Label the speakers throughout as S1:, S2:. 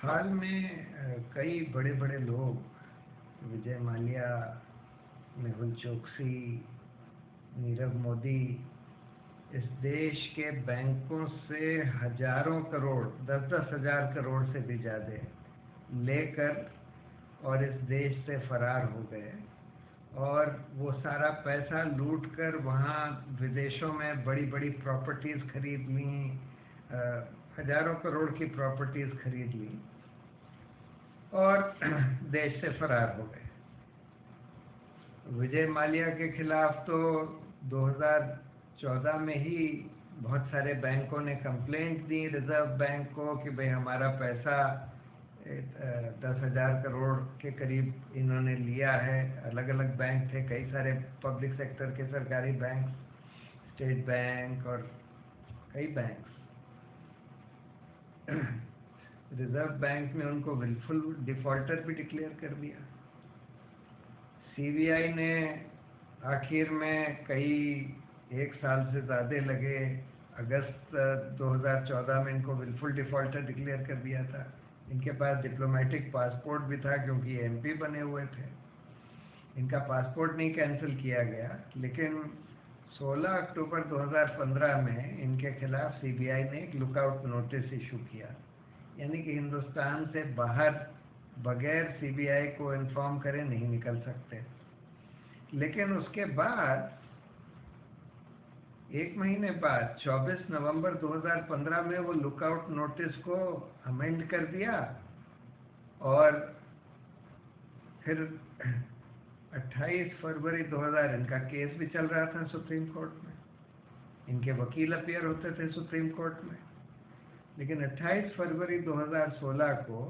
S1: हाल में कई बड़े बड़े लोग, विजय माल्या, मेहुल चोकसी, नीरव मोदी, इस देश के बैंकों से हजारों करोड़, 10-10 हजार करोड़ से भी ज़्यादा लेकर और इस देश से फरार हो गए और वो सारा पैसा लूटकर वहाँ विदेशों में बड़ी बड़ी प्रॉपर्टीज़ खरीद ली, हजारों करोड़ की प्रॉपर्टीज़ खरीद ली और देश से फरार हो गए। विजय माल्या के खिलाफ तो 2014 में ही बहुत सारे बैंकों ने कंप्लेंट दी रिजर्व बैंक को कि भाई हमारा पैसा 10,000 करोड़ के करीब इन्होंने लिया है। अलग अलग बैंक थे, कई सारे पब्लिक सेक्टर के सरकारी बैंक, स्टेट बैंक और कई बैंक। रिजर्व बैंक ने उनको विलफुल डिफॉल्टर भी डिक्लेयर कर दिया। सीबीआई ने आखिर में एक साल से ज़्यादा लगे, अगस्त 2014 में इनको विलफुल डिफॉल्टर डिक्लेयर कर दिया था। इनके पास डिप्लोमेटिक पासपोर्ट भी था क्योंकि ये एमपी बने हुए थे। इनका पासपोर्ट नहीं कैंसिल किया गया, लेकिन 16 अक्टूबर 2015 में इनके खिलाफ सीबीआई ने एक लुकआउट नोटिस इशू किया, यानी कि हिंदुस्तान से बाहर बगैर सीबीआई को इन्फॉर्म करे नहीं निकल सकते। लेकिन उसके बाद एक महीने बाद 24 नवंबर 2015 में वो लुकआउट नोटिस को अमेंड कर दिया और फिर 28 फरवरी 2000 इनका केस भी चल रहा था सुप्रीम कोर्ट में। इनके वकील अपीयर होते थे सुप्रीम कोर्ट में। लेकिन 28 फरवरी 2016 को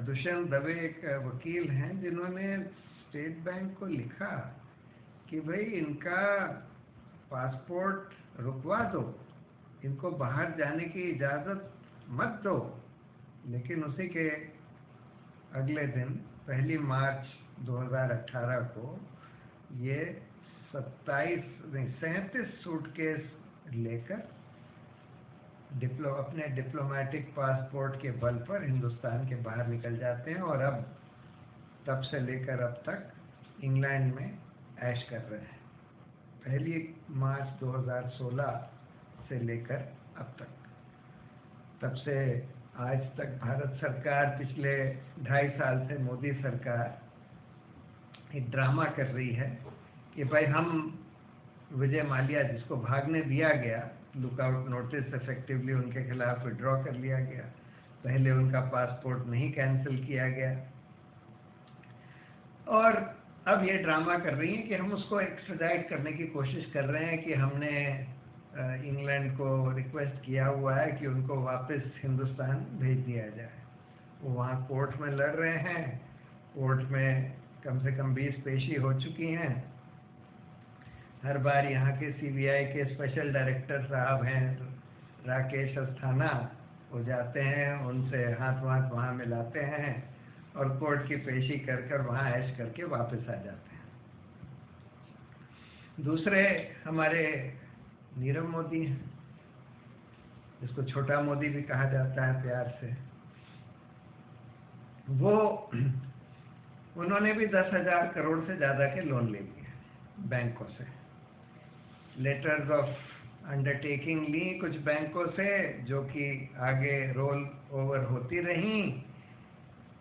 S1: दुष्यंत दवे एक वकील हैं जिन्होंने स्टेट बैंक को लिखा कि भाई इनका पासपोर्ट रुकवा दो, इनको बाहर जाने की इजाज़त मत दो। लेकिन उसी के अगले दिन 1 मार्च 2018 को ये 37 सूटकेस लेकर अपने डिप्लोमेटिक पासपोर्ट के बल पर हिंदुस्तान के बाहर निकल जाते हैं और अब तब से लेकर अब तक इंग्लैंड में ऐश कर रहे हैं। 1 मार्च 2016 से लेकर अब तक, तब से आज तक भारत सरकार पिछले 2.5 साल से मोदी सरकार एक ड्रामा कर रही है कि भाई हम विजय माल्या जिसको भागने दिया गया, लुकआउट नोटिस इफेक्टिवली उनके खिलाफ विड्रॉ कर लिया गया, पहले उनका पासपोर्ट नहीं कैंसिल किया गया और अब ये ड्रामा कर रही हैं कि हम उसको एक्स्ट्राडाइट करने की कोशिश कर रहे हैं कि हमने इंग्लैंड को रिक्वेस्ट किया हुआ है कि उनको वापस हिंदुस्तान भेज दिया जाए। वो वहाँ कोर्ट में लड़ रहे हैं, कोर्ट में कम से कम 20 पेशी हो चुकी हैं। हर बार यहाँ के सीबीआई के स्पेशल डायरेक्टर साहब हैं राकेश अस्थाना, वो जाते हैं, उनसे हाथ वहाँ मिलाते हैं और कोर्ट की पेशी कर वहाँ ऐश करके वापस आ जाते हैं। दूसरे हमारे नीरव मोदी हैं, जिसको छोटा मोदी भी कहा जाता है प्यार से। उन्होंने भी 10,000 करोड़ से ज़्यादा के लोन ले लिए बैंकों से। लेटर्स ऑफ अंडरटेकिंग ली कुछ बैंकों से, जो कि आगे रोल ओवर होती रहीं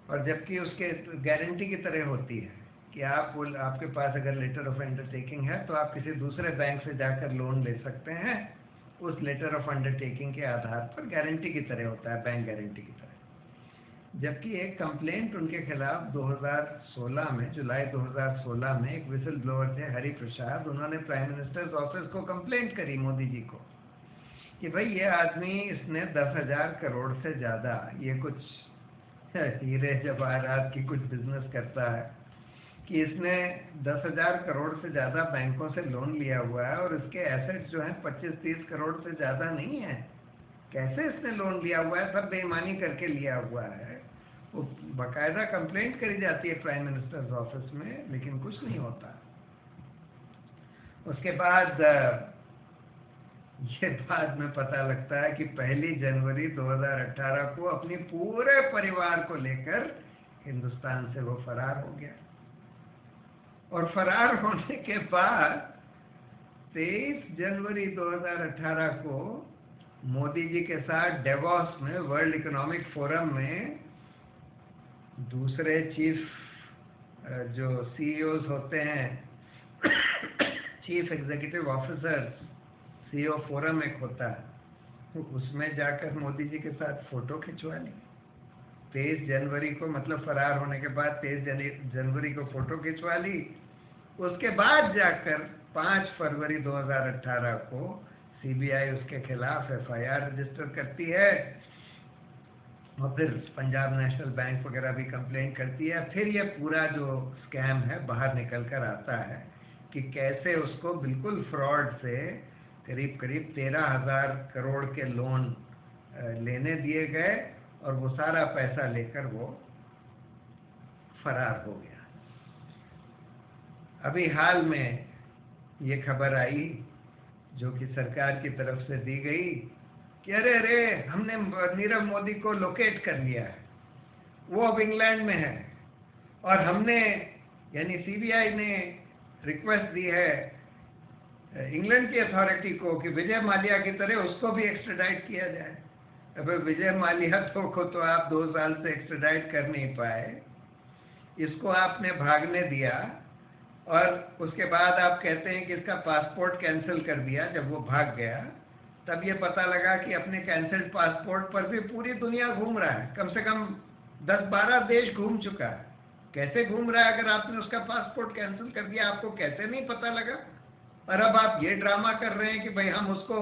S1: और जबकि उसके गारंटी की तरह होती है कि आपके पास अगर लेटर ऑफ अंडरटेकिंग है तो आप किसी दूसरे बैंक से जाकर लोन ले सकते हैं। उस लेटर ऑफ अंडरटेकिंग के आधार पर गारंटी की तरह होता है, बैंक गारंटी की तरह। जबकि एक कंप्लेंट उनके खिलाफ 2016 में, जुलाई 2016 में एक विसल ब्लोअर थे हरि प्रसाद, उन्होंने प्राइम मिनिस्टर्स ऑफिस को कंप्लेंट करी मोदी जी को कि भाई ये आदमी, इसने 10,000 करोड़ से ज़्यादा, ये कुछ हीरे जवाहरात की कुछ बिजनेस करता है, कि इसने 10,000 करोड़ से ज़्यादा बैंकों से लोन लिया हुआ है और इसके एसेट्स जो हैं 25-30 करोड़ से ज़्यादा नहीं है। कैसे इसने लोन लिया हुआ है? सब बेईमानी करके लिया हुआ है। वो बाकायदा कंप्लेंट करी जाती है प्राइम मिनिस्टर्स ऑफिस में, लेकिन कुछ नहीं होता। उसके बाद ये बाद में पता लगता है कि 1 जनवरी 2018 को अपनी पूरे परिवार को लेकर हिंदुस्तान से वो फरार हो गया। और फरार होने के बाद 23 जनवरी 2018 को मोदी जी के साथ डेवोस में वर्ल्ड इकोनॉमिक फोरम में दूसरे चीफ जो सीईओज होते हैं, chief executive officers, CEO forum एक होता है, तो उसमें जाकर मोदी जी के साथ फोटो खिंचवा ली। 23 जनवरी को, मतलब फरार होने के बाद 23 जनवरी को फोटो खिंचवा ली। उसके बाद जाकर 5 फरवरी 2018 को सीबीआई उसके खिलाफ एफआईआर रजिस्टर करती है और फिर पंजाब नेशनल बैंक वगैरह भी कंप्लेंट करती है। फिर ये पूरा जो स्कैम है बाहर निकल कर आता है कि कैसे उसको बिल्कुल फ्रॉड से करीब करीब 13,000 करोड़ के लोन लेने दिए गए और वो सारा पैसा लेकर वो फरार हो गया। अभी हाल में ये खबर आई जो कि सरकार की तरफ से दी गई कि अरे अरे हमने नीरव मोदी को लोकेट कर लिया है, वो अब इंग्लैंड में है और हमने यानी सीबीआई ने रिक्वेस्ट दी है इंग्लैंड की अथॉरिटी को कि विजय माल्या की तरह उसको भी एक्स्ट्राडाइट किया जाए। अब विजय माल्या को तो आप 2 साल से एक्स्ट्राडाइट कर नहीं पाए, इसको आपने भागने दिया और उसके बाद आप कहते हैं कि इसका पासपोर्ट कैंसिल कर दिया। जब वो भाग गया तब ये पता लगा कि अपने कैंसिल्ड पासपोर्ट पर भी पूरी दुनिया घूम रहा है, कम से कम 10-12 देश घूम चुका है। कैसे घूम रहा है? अगर आपने उसका पासपोर्ट कैंसिल कर दिया, आपको कैसे नहीं पता लगा? और अब आप ये ड्रामा कर रहे हैं कि भाई हम उसको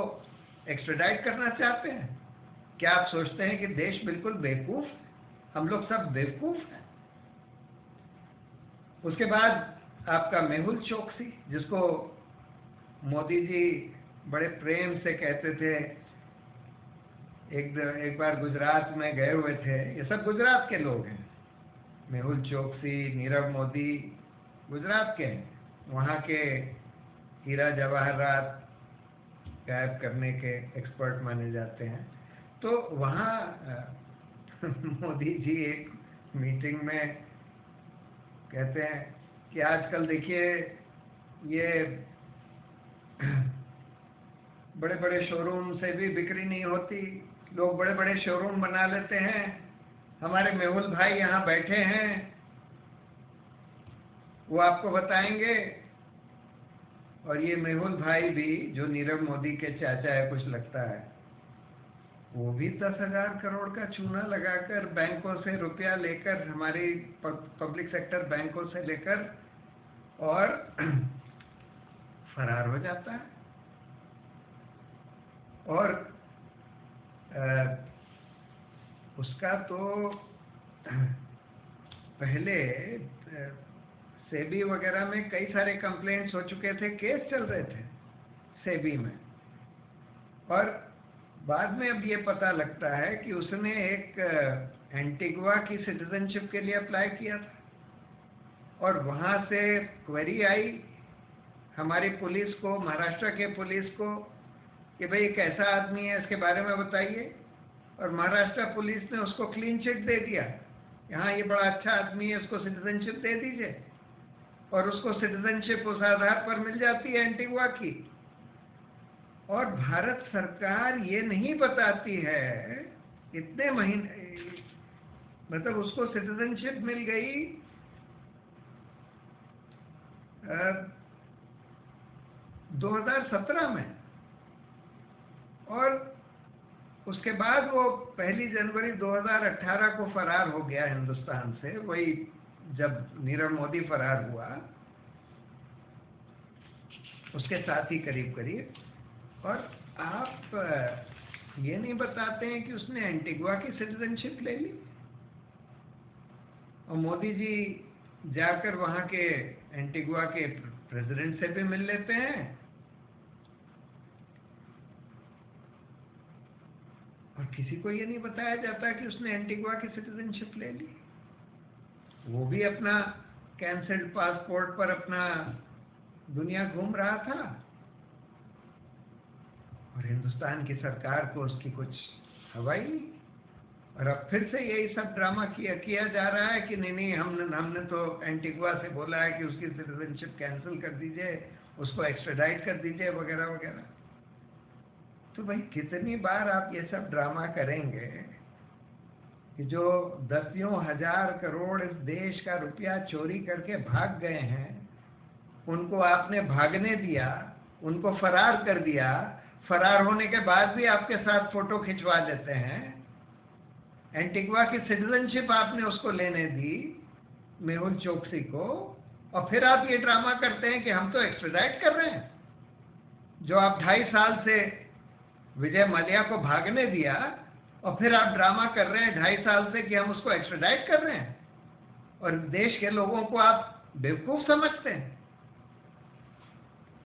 S1: एक्स्ट्राडाइट करना चाहते हैं। क्या आप सोचते हैं कि देश बिल्कुल बेवकूफ, हम लोग सब बेवकूफ हैं? उसके बाद आपका मेहुल चोकसी, जिसको मोदी जी बड़े प्रेम से कहते थे, एक बार गुजरात में गए हुए थे, ये सब गुजरात के लोग हैं, मेहुल चोकसी, नीरव मोदी गुजरात के हैं, वहाँ के हीरा जवाहरात गायब करने के एक्सपर्ट माने जाते हैं। तो वहाँ मोदी जी एक मीटिंग में कहते हैं कि आजकल देखिए ये बड़े बड़े शोरूम से भी बिक्री नहीं होती, लोग बड़े बड़े शोरूम बना लेते हैं, हमारे मेहुल भाई यहाँ बैठे हैं, वो आपको बताएंगे। और ये मेहुल भाई भी, जो नीरव मोदी के चाचा है कुछ लगता है, वो भी 10,000 करोड़ का चूना लगाकर बैंकों से रुपया लेकर, हमारी पब्लिक सेक्टर बैंकों से लेकर और फरार हो जाता है। और उसका तो पहले सेबी वगैरह में कई सारे कंप्लेंट्स हो चुके थे, केस चल रहे थे सेबी में, और बाद में अब ये पता लगता है कि उसने एक एंटीगुआ की सिटीजनशिप के लिए अप्लाई किया था और वहाँ से क्वेरी आई हमारी पुलिस को, महाराष्ट्र के पुलिस को, कि भाई कैसा आदमी है, इसके बारे में बताइए। और महाराष्ट्र पुलिस ने उसको क्लीन चिट दे दिया, यहाँ ये बड़ा अच्छा आदमी है, उसको सिटीजनशिप दे दीजिए। और उसको सिटीजनशिप उस आधार पर मिल जाती है एंटीगुआ की। और भारत सरकार ये नहीं बताती है, इतने महीने, मतलब उसको सिटीजनशिप मिल गई 2017 में, और उसके बाद वो 1 जनवरी 2018 को फरार हो गया हिंदुस्तान से, वही जब नीरव मोदी फरार हुआ उसके साथ ही करीब करीब। और आप ये नहीं बताते हैं कि उसने एंटीगुआ की सिटीजनशिप ले ली और मोदी जी जाकर वहाँ के एंटीगुआ के प्रेसिडेंट से भी मिल लेते हैं और किसी को ये नहीं बताया जाता कि उसने एंटीगुआ की सिटीजनशिप ले ली। वो भी अपना कैंसिल्ड पासपोर्ट पर अपना दुनिया घूम रहा था। और हिंदुस्तान की सरकार को उसकी कुछ हवा ही नहीं। और अब फिर से यही सब ड्रामा किया जा रहा है कि नहीं हमने तो एंटीगुआ से बोला है कि उसकी सिटीजनशिप कैंसिल कर दीजिए, उसको एक्स्ट्राडाइट कर दीजिए वगैरह वगैरह। तो भाई कितनी बार आप ये सब ड्रामा करेंगे कि जो दसियों हजार करोड़ इस देश का रुपया चोरी करके भाग गए हैं, उनको आपने भागने दिया, उनको फरार कर दिया, फरार होने के बाद भी आपके साथ फोटो खिंचवा लेते हैं। एंटीगुआ की सिटीजनशिप आपने उसको लेने दी, मेहुल चोकसी को, और फिर आप ये ड्रामा करते हैं कि हम तो एक्स्ट्राडाइट कर रहे हैं। जो आप 2.5 साल से विजय माल्या को भागने दिया, और फिर आप ड्रामा कर रहे हैं 2.5 साल से कि हम उसको एक्स्ट्राडाइट कर रहे हैं, और देश के लोगों को आप बेवकूफ समझते हैं।